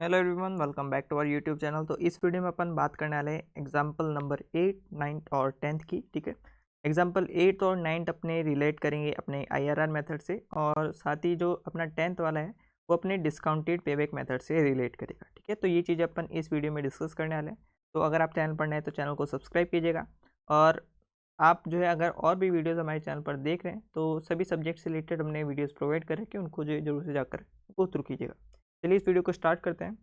Hello everyone, welcome back to our YouTube channel. तो इस video में अपन बात करने वाले हैं एग्जाम्पल नंबर 8, 9 और 10 की। ठीक है, एग्जाम्पल 8 और 9 अपने रिलेट करेंगे अपने आईआरआर मेथड से, और साथ ही जो अपना 10th वाला है वो अपने डिस्काउंटेड पेबैक मेथड से रिलेट करेगा। ठीक है, तो ये चीज़ अपन इस वीडियो में डिस्कस करने वाले हैं। तो अगर आप चैनल पर नए हैं तो चैनल को सब्सक्राइब कीजिएगा, और आप जो है अगर और भी वीडियोज़ हमारे चैनल पर देख रहे हैं तो सभी सब्जेक्ट से रिलेटेड हमने वीडियोज़ प्रोवाइड करे कि उनको जो जरूर से जाकर गो थ्रू कीजिएगा। चलिए इस वीडियो को स्टार्ट करते हैं।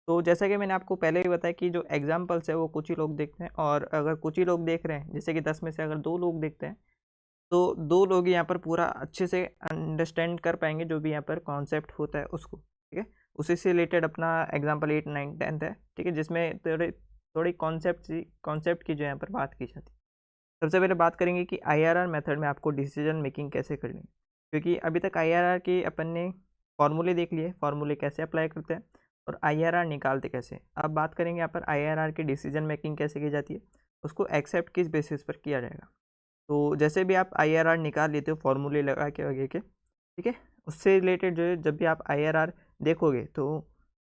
तो जैसा कि मैंने आपको पहले ही बताया कि जो एग्जाम्पल्स है वो कुछ ही लोग देखते हैं, और अगर कुछ ही लोग देख रहे हैं, जैसे कि 10 में से अगर 2 लोग देखते हैं तो 2 लोग यहाँ पर पूरा अच्छे से अंडरस्टैंड कर पाएंगे जो भी यहाँ पर कॉन्सेप्ट होता है उसको। ठीक है, उसी से रिलेटेड अपना एग्जाम्पल 8, 9, 10 है। ठीक है, जिसमें थोड़े थोड़ी कॉन्सेप्ट की जो यहाँ पर बात की जाती है। सबसे पहले बात करेंगे कि आईआरआर मेथड में आपको डिसीजन मेकिंग कैसे करनी है, क्योंकि अभी तक आईआरआर के अपन ने फॉर्मूले देख लिए, फॉर्मूले कैसे अप्लाई करते हैं और आईआरआर निकालते कैसे। अब बात करेंगे यहाँ पर आईआरआर की डिसीजन मेकिंग कैसे की जाती है, उसको एक्सेप्ट किस बेसिस पर किया जाएगा। तो जैसे भी आप आईआरआर निकाल लेते हो फॉर्मूले लगा के आगे के, ठीक है, उससे रिलेटेड जो है जब भी आप आईआरआर देखोगे तो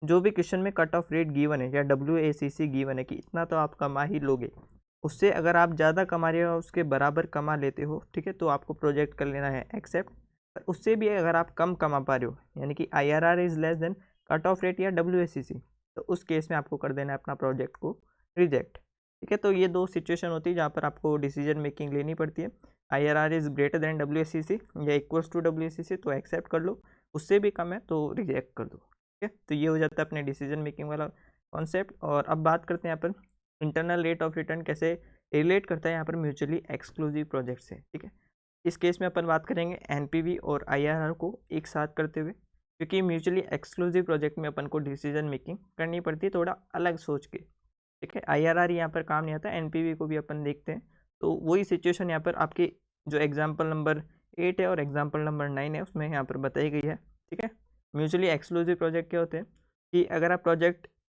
जो भी क्वेश्चन में कट ऑफ रेट गिवन है या WACC गिवन है कि इतना तो आप कमा ही लोगे, उससे अगर आप ज़्यादा कमा रहे हो, उसके बराबर कमा लेते हो, ठीक है, तो आपको प्रोजेक्ट कर लेना है एक्सेप्ट। पर उससे भी अगर आप कम कमा पा रहे हो, यानी कि IRR is less than cut off rate या WACC, तो उस केस में आपको कर देना है अपना प्रोजेक्ट को रिजेक्ट। ठीक है, तो ये दो सिचुएशन होती है जहाँ पर आपको डिसीजन मेकिंग लेनी पड़ती है। IRR is greater than WACC या इक्वल्स टू WACC तो एक्सेप्ट कर लो, उससे भी कम है तो रिजेक्ट कर दो। ठीक है, तो ये हो जाता है अपने डिसीजन मेकिंग वाला कॉन्सेप्ट। और अब बात करते हैं यहाँ पर इंटरनल रेट ऑफ रिटर्न कैसे रिलेट करता है यहाँ पर म्यूचुअली एक्सक्लूसिव प्रोजेक्ट से। ठीक है, इस केस में अपन बात करेंगे एनपीवी और आईआरआर को एक साथ करते हुए, क्योंकि म्यूचुअली एक्सक्लूसिव प्रोजेक्ट में अपन को डिसीजन मेकिंग करनी पड़ती है थोड़ा अलग सोच के। ठीक है, आईआरआर यहाँ पर काम नहीं आता, एनपीवी को भी अपन देखते हैं। तो वही सिचुएशन यहाँ पर आपकी जो एग्जाम्पल नंबर 8 है और एग्जाम्पल नंबर 9 है उसमें यहाँ पर बताई गई है। ठीक है, म्यूचुअली एक्सक्लूसिव प्रोजेक्ट क्या होते हैं कि अगर आप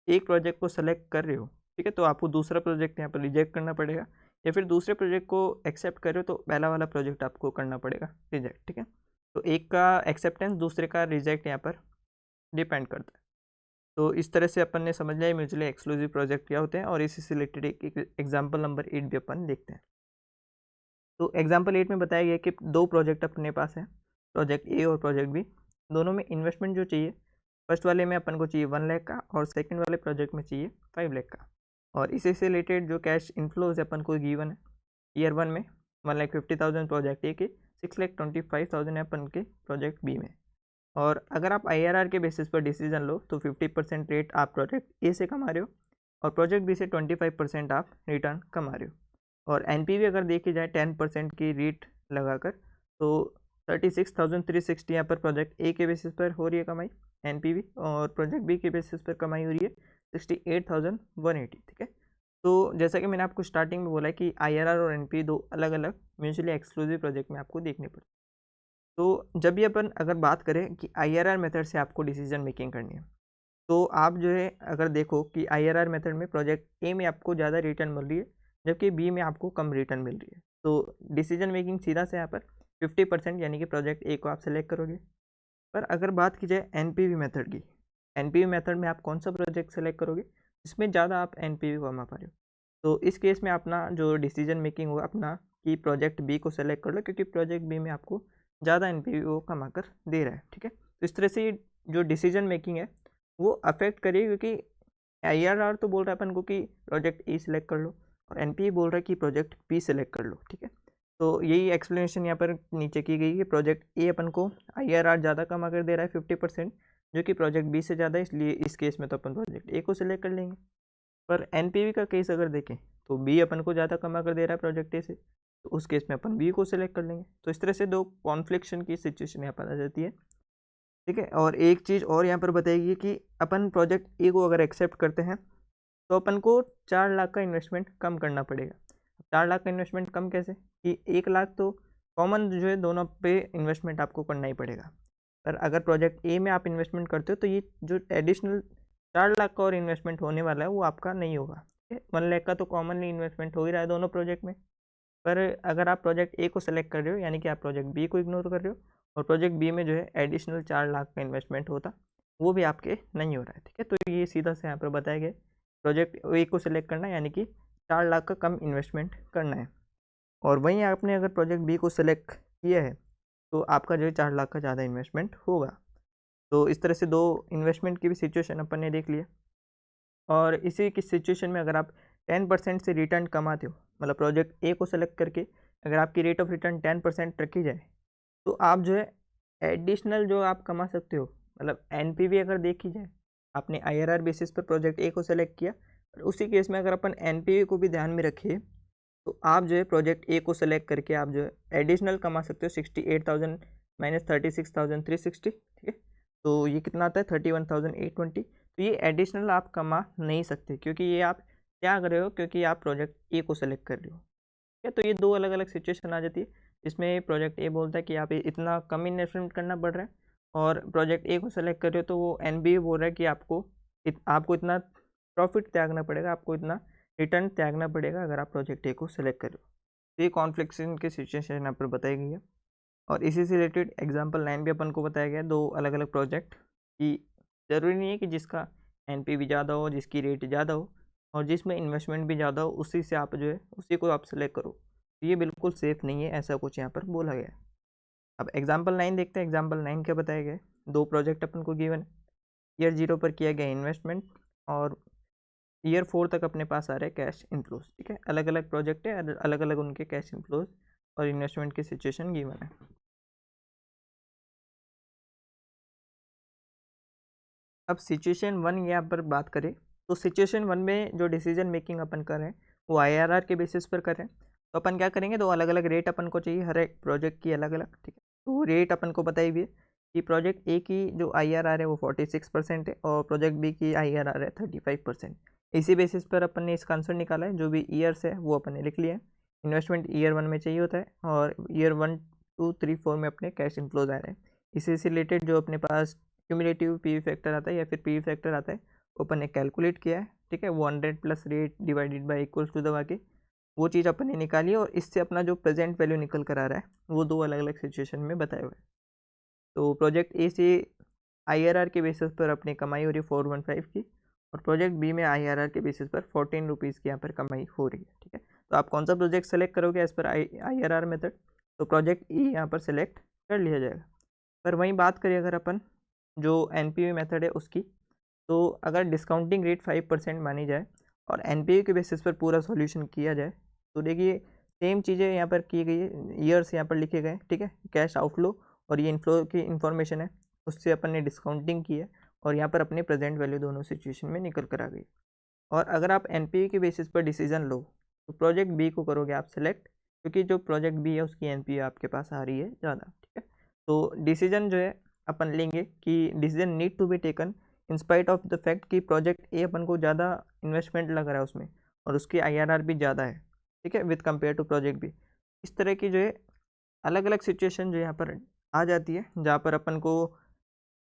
एक प्रोजेक्ट को सेलेक्ट कर रहे हो, ठीक है, तो आपको दूसरा प्रोजेक्ट यहाँ पर रिजेक्ट करना पड़ेगा, या फिर दूसरे प्रोजेक्ट को एक्सेप्ट कर रहे हो तो पहला वाला प्रोजेक्ट आपको करना पड़ेगा रिजेक्ट। ठीक है, तो एक का एक्सेप्टेंस दूसरे का रिजेक्ट यहाँ पर डिपेंड करता है। तो इस तरह से अपन ने समझ लिया म्यूचुअली एक्सक्लूसिव प्रोजेक्ट क्या होते हैं, और इसी से रिलेटेड एक एग्जाम्पल नंबर 8 भी अपन देखते हैं। तो एग्जाम्पल 8 में बताया गया कि दो प्रोजेक्ट अपने पास हैं, प्रोजेक्ट ए और प्रोजेक्ट बी। दोनों में इन्वेस्टमेंट जो चाहिए, फर्स्ट वाले में अपन को चाहिए 1 लाख का और सेकंड वाले प्रोजेक्ट में चाहिए 5 लाख का। और इसी से रिलेटेड जो कैश इनफ्लोज अपन को गिवन है ईयर 1 में 1,50,000 प्रोजेक्ट ए के, 6,25,000 है अपन के प्रोजेक्ट बी में। और अगर आप आईआरआर के बेसिस पर डिसीजन लो तो 50% रेट आप प्रोजेक्ट ए से कमा रहे हो, और प्रोजेक्ट बी से 25% आप रिटर्न कमा रहे हो। और एनपीवी अगर देखी जाए 10% की रेट लगाकर, तो 36,360 यहाँ पर प्रोजेक्ट ए के बेसिस पर हो रही है कमाई एनपीवी, और प्रोजेक्ट बी के बेसिस पर कमाई हो रही है 68,180। ठीक है, तो जैसा कि मैंने आपको स्टार्टिंग में बोला कि आईआरआर और एनपी दो अलग अलग म्यूचुअली एक्सक्लूसिव प्रोजेक्ट में आपको देखने पड़ते। तो जब भी अपन अगर बात करें कि आईआरआर मेथड से आपको डिसीजन मेकिंग करनी है, तो आप जो है अगर देखो कि आईआरआर मेथड में प्रोजेक्ट ए में आपको ज़्यादा रिटर्न मिल रही है, जबकि बी में आपको कम रिटर्न मिल रही है, तो डिसीजन मेकिंग सीधा से यहाँ पर 50% यानी कि प्रोजेक्ट ए को आप सेलेक्ट करोगे। पर अगर बात की जाए एनपीवी मेथड की, एनपीवी मेथड में आप कौन सा प्रोजेक्ट सेलेक्ट करोगे जिसमें ज़्यादा आप एनपीवी कमा पा रहे हो, तो इस केस में अपना जो डिसीजन मेकिंग होगा अपना कि प्रोजेक्ट बी को सेलेक्ट कर लो, क्योंकि प्रोजेक्ट बी में आपको ज़्यादा एनपीवी वो कमा कर दे रहा है। ठीक है, तो इस तरह से जो डिसीजन मेकिंग है वो अफेक्ट करिए, क्योंकि आईआरआर तो बोल रहा है अपन को कि प्रोजेक्ट ई सिलेक्ट कर लो, और एनपीवी बोल रहा है कि प्रोजेक्ट बी सिलेक्ट कर लो। ठीक है, तो यही एक्सप्लेनेशन यहाँ पर नीचे की गई है कि प्रोजेक्ट ए अपन को आईआरआर ज़्यादा कमा कर दे रहा है 50%, जो कि प्रोजेक्ट बी से ज़्यादा है, इसलिए इस केस में तो अपन प्रोजेक्ट ए को सिलेक्ट कर लेंगे। पर एनपीवी का केस अगर देखें तो बी अपन को ज़्यादा कमा कर दे रहा है प्रोजेक्ट ए से, तो उस केस में अपन बी को सिलेक्ट कर लेंगे। तो इस तरह से दो कॉन्फ्लिक्शन की सिचुएशन यहाँ पर आ जाती है। ठीक है, और एक चीज़ और यहाँ पर बताएगी कि अपन प्रोजेक्ट ए को अगर एक्सेप्ट करते हैं तो अपन को 4 लाख का इन्वेस्टमेंट कम करना पड़ेगा। 4 लाख का इन्वेस्टमेंट कम कैसे कि 1 लाख तो कॉमन जो है दोनों पे इन्वेस्टमेंट आपको करना ही पड़ेगा। पर अगर प्रोजेक्ट ए में आप इन्वेस्टमेंट करते हो तो ये जो एडिशनल 4 लाख का और इन्वेस्टमेंट होने वाला है वो आपका नहीं होगा। 1 लाख का तो कॉमनली इन्वेस्टमेंट हो ही रहा है दोनों प्रोजेक्ट में। पर अगर आप प्रोजेक्ट ए को सेलेक्ट कर रहे हो, यानी कि आप प्रोजेक्ट बी को इग्नोर कर रहे हो, और प्रोजेक्ट बी में जो है एडिशनल 4 लाख का इन्वेस्टमेंट होता, वो भी आपके नहीं हो रहा है, ठीक है। तो ये सीधा से यहाँ पर बताया गया प्रोजेक्ट ए को सिलेक्ट करना है, यानी कि 4 लाख का कम इन्वेस्टमेंट करना है। और वहीं आपने अगर प्रोजेक्ट बी को सिलेक्ट किया है तो आपका जो है 4 लाख का ज़्यादा इन्वेस्टमेंट होगा। तो इस तरह से 2 इन्वेस्टमेंट की भी सिचुएशन अपन ने देख लिया। और इसी की सिचुएशन में अगर आप 10% से रिटर्न कमाते हो, मतलब प्रोजेक्ट ए को सेलेक्ट करके अगर आपकी रेट ऑफ रिटर्न 10% रखी जाए, तो आप जो है एडिशनल जो आप कमा सकते हो, मतलब एनपीवी अगर देखी जाए, आपने आईआरआर बेसिस पर प्रोजेक्ट ए को सेलेक्ट किया, और उसी केस में अगर अपन एनपीवी को भी ध्यान में रखें, तो आप जो है प्रोजेक्ट ए को सेलेक्ट करके आप जो है एडिशनल कमा सकते हो 68,000 माइनस 36,360, ठीक है। तो ये कितना आता है 31,820। तो ये एडिशनल आप कमा नहीं सकते, क्योंकि ये आप क्या कर रहे हो, क्योंकि आप प्रोजेक्ट ए को सेलेक्ट कर रहे हो, ठीक है। तो ये 2 अलग अलग सिचुएशन आ जाती है, जिसमें प्रोजेक्ट ए बोलता है कि आप इतना कम इन्वेस्टमेंट करना पड़ रहा है, और प्रोजेक्ट ए को सेलेक्ट कर रहे हो तो वो एनबी बोल रहा है कि आपको इतना प्रॉफिट त्यागना पड़ेगा, आपको इतना रिटर्न त्यागना पड़ेगा अगर आप प्रोजेक्ट ए को सेलेक्ट करो। तो ये कॉन्फ्लिक्शन की सिचुएशन यहाँ पर बताई गई है। और इसी से रिलेटेड एग्जांपल 9 भी अपन को बताया गया है, 2 अलग अलग प्रोजेक्ट की। ज़रूरी नहीं है कि जिसका एनपीवी ज़्यादा हो, जिसकी रेट ज़्यादा हो और जिसमें इन्वेस्टमेंट भी ज़्यादा हो, उसी से आप जो है उसी को आप सेलेक्ट करो। तो ये बिल्कुल सेफ़ नहीं है, ऐसा कुछ यहाँ पर बोला गया है। अब एग्जाम्पल 9 देखते हैं। एग्जाम्पल 9 क्या बताया गया है। 2 प्रोजेक्ट अपन को गिवन है। ईयर 0 पर किया गया इन्वेस्टमेंट, और ईयर 4 तक अपने पास आ रहे हैं कैश इनफ्लोज, ठीक है। अलग अलग प्रोजेक्ट है, अलग अलग उनके कैश इनफ्लोज और इन्वेस्टमेंट की सिचुएशन गिवन है। अब सिचुएशन 1 यहाँ पर बात करें, तो सिचुएशन 1 में जो डिसीजन मेकिंग अपन कर रहे हैं वो आईआरआर के बेसिस पर कर रहे हैं। तो अपन क्या करेंगे, 2 अलग अलग रेट अपन को चाहिए, हर एक प्रोजेक्ट की अलग अलग, ठीक है। तो रेट अपन को बताई हुई है कि प्रोजेक्ट ए की जो आईआरआर है वो 46% है, और प्रोजेक्ट बी की आईआरआर है 35%। इसी बेसिस पर अपन ने इसका आंसर निकाला है। जो भी ईयर्स है वो अपन ने लिख लिया है। इन्वेस्टमेंट ईयर 1 में चाहिए होता है, और ईयर 1, 2, 3, 4 में अपने कैश इनफ्लोज आ रहे हैं। इसी से रिलेटेड जो अपने पास क्यूमुलेटिव पीवी फैक्टर आता है या फिर पीवी फैक्टर आता है, वो अपन ने कैलकुलेट किया है, ठीक है। वो 100 plus rate divided by equals to दबा के वो चीज़ अपन ने निकाली है, और इससे अपना जो प्रेजेंट वैल्यू निकल कर आ रहा है वो 2 अलग अलग सिचुएशन में बताए हुए हैं। तो प्रोजेक्ट ए से आईआरआर के बेसिस पर अपनी कमाई हो रही है 415 की, और प्रोजेक्ट बी में आईआरआर के बेसिस पर 14 रुपीज़ की यहाँ पर कमाई हो रही है, ठीक है। तो आप कौन सा प्रोजेक्ट सेलेक्ट करोगे एज पर आईआरआर मेथड, तो प्रोजेक्ट ई यहाँ पर सेलेक्ट कर लिया जाएगा। पर वहीं बात करें अगर अपन जो एनपीवी मेथड है उसकी, तो अगर डिस्काउंटिंग रेट 5% मानी जाए और एनपीवी के बेसिस पर पूरा सॉल्यूशन किया जाए, तो देखिए सेम चीज़ें यहाँ पर की गई है, ईयर्स यहाँ पर लिखे गए, ठीक है। कैश आउटफ्लो और ये इनफ्लो की इन्फॉर्मेशन है, उससे अपन ने डिस्काउंटिंग की है, और यहाँ पर अपनी प्रेजेंट वैल्यू दोनों सिचुएशन में निकल कर आ गई। और अगर आप एनपीवी के बेसिस पर डिसीजन लो, तो प्रोजेक्ट बी को करोगे आप सेलेक्ट, क्योंकि जो प्रोजेक्ट बी है उसकी एनपीवी आपके पास आ रही है ज़्यादा, ठीक है। तो डिसीजन जो है अपन लेंगे कि decision need to be taken in spite of the fact कि प्रोजेक्ट ए अपन को ज़्यादा इन्वेस्टमेंट लग रहा है उसमें, और उसकी आईआरआर भी ज़्यादा है, ठीक है, with compare to project B. इस तरह की जो है अलग अलग सिचुएशन जो यहाँ पर आ जाती है, जहाँ पर अपन को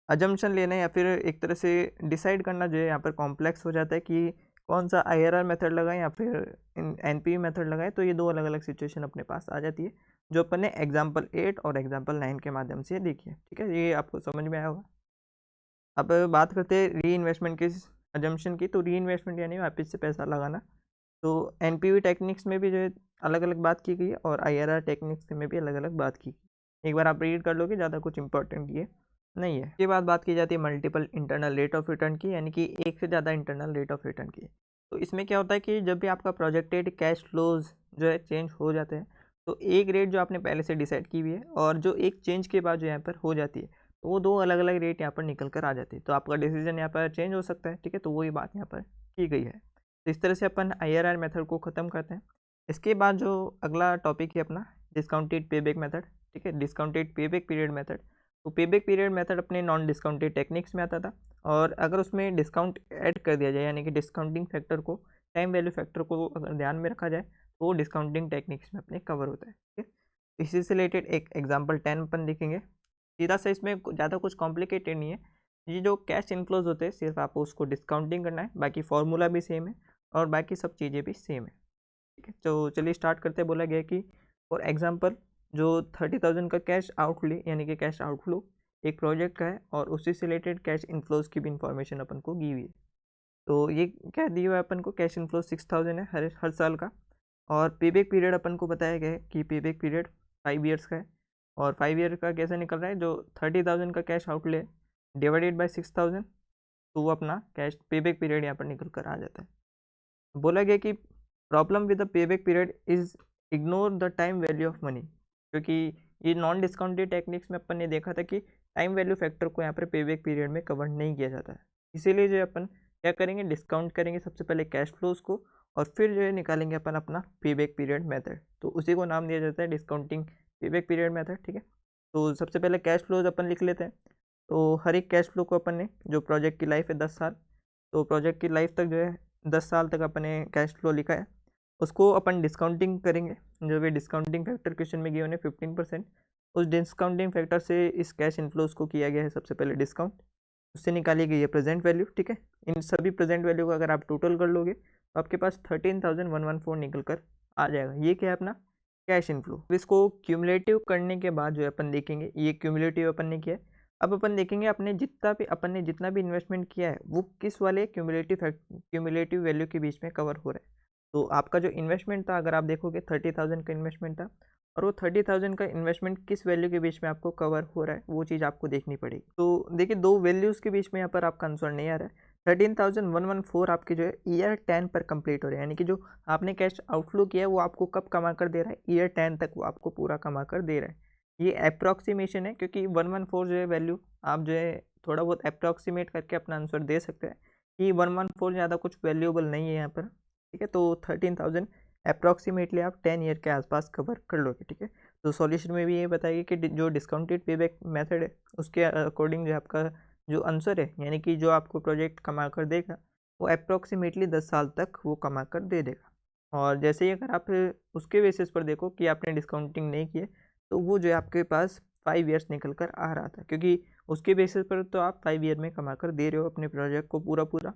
अजम्पशन लेना है या फिर एक तरह से डिसाइड करना जो है यहाँ पर कॉम्प्लेक्स हो जाता है कि कौन सा आईआरआर मेथड लगाएं या फिर एनपीवी मेथड लगाएं। तो ये 2 अलग अलग सिचुएशन अपने पास आ जाती है, जो अपन ने एग्जाम्पल 8 और एग्जाम्पल 9 के माध्यम से देखी है, ठीक है। ये आपको समझ में आया होगा। अब बात करते हैं री इन्वेस्टमेंट की अजम्पशन की। तो री इन्वेस्टमेंट यानी वापस से पैसा लगाना। तो एनपीवी टेक्निक्स में भी जो है अलग अलग बात की गई है, और आईआरआर टेक्निक्स में भी अलग अलग बात की गई। एक बार आप रीड कर लोगे, ज़्यादा कुछ इंपॉर्टेंट ये नहीं है। इसके बाद बात की जाती है multiple internal rate of return की, यानी कि एक से ज़्यादा इंटरनल रेट ऑफ रिटर्न की। तो इसमें क्या होता है कि जब भी आपका प्रोजेक्टेड कैश फ्लोज जो है चेंज हो जाते हैं, तो एक रेट जो आपने पहले से डिसाइड की हुई है, और जो एक चेंज के बाद जो यहाँ पर हो जाती है, तो वो 2 अलग अलग रेट यहाँ पर निकल कर आ जाती है। तो आपका डिसीजन यहाँ पर चेंज हो सकता है, ठीक है। तो वही बात यहाँ पर की गई है। तो इस तरह से अपन आईआरआर मेथड को ख़त्म करते हैं। इसके बाद जो अगला टॉपिक है अपना डिस्काउंटेड पेबैक मेथड, ठीक है। Discounted payback period method. तो पेबैक पीरियड मेथड अपने नॉन डिस्काउंटेड टेक्निक्स में आता था, और अगर उसमें डिस्काउंट ऐड कर दिया जाए, यानी कि डिस्काउंटिंग फैक्टर को, टाइम वैल्यू फैक्टर को अगर ध्यान में रखा जाए, तो वो डिस्काउंटिंग टेक्निक्स में अपने कवर होता है, ठीक है। इसी से रिलेटेड एक एग्जाम्पल 10 अपन देखेंगे। सीधा सा इसमें ज़्यादा कुछ कॉम्प्लिकेटेड नहीं है। ये जो कैश इनफ्लोज होते हैं सिर्फ आपको उसको डिस्काउंटिंग करना है, बाकी फार्मूला भी सेम है और बाकी सब चीज़ें भी सेम है, ठीक है। तो चलिए स्टार्ट करते हैं। बोला गया कि फॉर एग्जांपल जो 30,000 का कैश आउटफ्लो यानी कि कैश आउटफ्लो एक प्रोजेक्ट का है और उसी से रिलेटेड कैश इनफ्लोज की भी इंफॉर्मेशन अपन को दी हुई है। तो ये क्या दिया हुआ है अपन को, कैश इनफ्लो 6000 है हर साल का। और पेबैक पीरियड अपन को बताया गया है कि पेबैक पीरियड 5 ईयर्स का है। और 5 ईयर का कैसे निकल रहा है, जो 30,000 का कैश आउटले डिवाइडेड बाय 6000, तो वो अपना कैश पेबैक पीरियड यहाँ पर निकल कर आ जाता है। बोला गया कि problem with the payback period is ignore the time value of money, क्योंकि ये नॉन डिस्काउंटेड टेक्निक्स में अपन ने देखा था कि टाइम वैल्यू फैक्टर को यहाँ पर पेबैक पीरियड में कवर नहीं किया जाता है। इसीलिए जो अपन क्या करेंगे, डिस्काउंट करेंगे सबसे पहले कैश फ्लोज को, और फिर जो है निकालेंगे अपन अपना पेबैक पीरियड मेथड। तो उसी को नाम दिया जाता है डिस्काउंटिंग पेबैक पीरियड मेथड, ठीक है। तो सबसे पहले कैश फ्लोज अपन लिख लेते हैं। तो हर एक कैश फ्लो को अपन ने, जो प्रोजेक्ट की लाइफ है 10 साल, तो प्रोजेक्ट की लाइफ तक जो है 10 साल तक अपन ने कैश फ्लो लिखा है, उसको अपन डिस्काउंटिंग करेंगे। जो भी डिस्काउंटिंग फैक्टर क्वेश्चन में गिवन है 15%, उस डिस्काउंटिंग फैक्टर से इस कैश इनफ्लोज को किया गया है सबसे पहले डिस्काउंट, उससे निकाली गई है प्रेजेंट वैल्यू, ठीक है। इन सभी प्रेजेंट वैल्यू को अगर आप टोटल कर लोगे तो आपके पास 13,114 निकल कर आ जाएगा। ये क्या है अपना कैश इनफ्लो। इसको क्यूमुलेटिव करने के बाद जो है अपन देखेंगे, ये क्यूमुलेटिव अपन ने किया है। अब अपन देखेंगे अपन ने जितना भी इन्वेस्टमेंट किया है वो किस वाले क्यूमुलेटिव वैल्यू के बीच में कवर हो रहा है। तो आपका जो इन्वेस्टमेंट था, अगर आप देखोगे 30,000 का इन्वेस्टमेंट था, और वो 30,000 का इन्वेस्टमेंट किस वैल्यू के बीच में आपको कवर हो रहा है, वो चीज़ आपको देखनी पड़ेगी। तो देखिए, दो वैल्यूज़ के बीच में यहाँ पर आपका आंसर नहीं आ रहा है। 13,114 आपके जो है ईयर 10 पर कंप्लीट हो रहा है, यानी कि जो आपने कैश आउटफ्लो किया है वो आपको कब कमा कर दे रहा है, ईयर 10 तक वो आपको पूरा कमा कर दे रहा है। ये अप्रॉक्सीमेशन है, क्योंकि 114 जो है वैल्यू, आप जो है थोड़ा बहुत अप्रॉक्सीमेट करके अपना आंसर दे सकते हैं कि 114 ज़्यादा कुछ वैल्यूएबल नहीं है यहाँ पर, ठीक है। तो 13,000 अप्रॉक्सीमेटली आप 10 ईयर के आसपास कवर कर लोगे, ठीक है। तो सॉल्यूशन में भी ये बताइए कि जो डिस्काउंटेड पेबैक मेथड है उसके अकॉर्डिंग जो आपका जो आंसर है, यानी कि जो आपको प्रोजेक्ट कमा कर देगा वो अप्रॉक्सीमेटली 10 साल तक वो कमा कर दे देगा। और जैसे ही अगर आप उसके बेसिस पर देखो कि आपने डिस्काउंटिंग नहीं किए, तो वो जो है आपके पास 5 ईयर्स निकल कर आ रहा था, क्योंकि उसके बेसिस पर तो आप 5 ईयर में कमा कर दे रहे हो अपने प्रोजेक्ट को पूरा पूरा।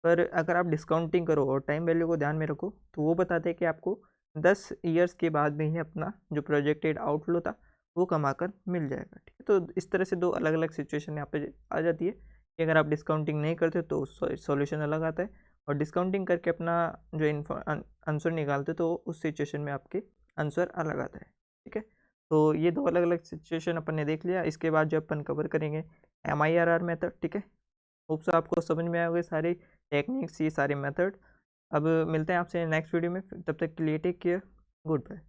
पर अगर आप डिस्काउंटिंग करो और टाइम वैल्यू को ध्यान में रखो, तो वो बताते हैं कि आपको 10 ईयर्स के बाद में ही अपना जो प्रोजेक्टेड आउटफ्लो था वो कमा कर मिल जाएगा, ठीक है। तो इस तरह से दो अलग अलग सिचुएशन यहाँ पे आ जाती है कि अगर आप डिस्काउंटिंग नहीं करते तो सॉल्यूशन अलग आता है, और डिस्काउंटिंग करके अपना जो आंसर निकालते तो उस सिचुएशन में आपके आंसर अलग आता है, ठीक है। तो ये दो अलग अलग सिचुएशन अपन ने देख लिया। इसके बाद जो अपन कवर करेंगे MIRR मेथड, ठीक है। होप सो आपको समझ में आए होंगे सारे टेक्निक्स, ये सारे मेथड। अब मिलते हैं आपसे नेक्स्ट वीडियो में, तब तक के लिए टेक केयर, गुड बाय।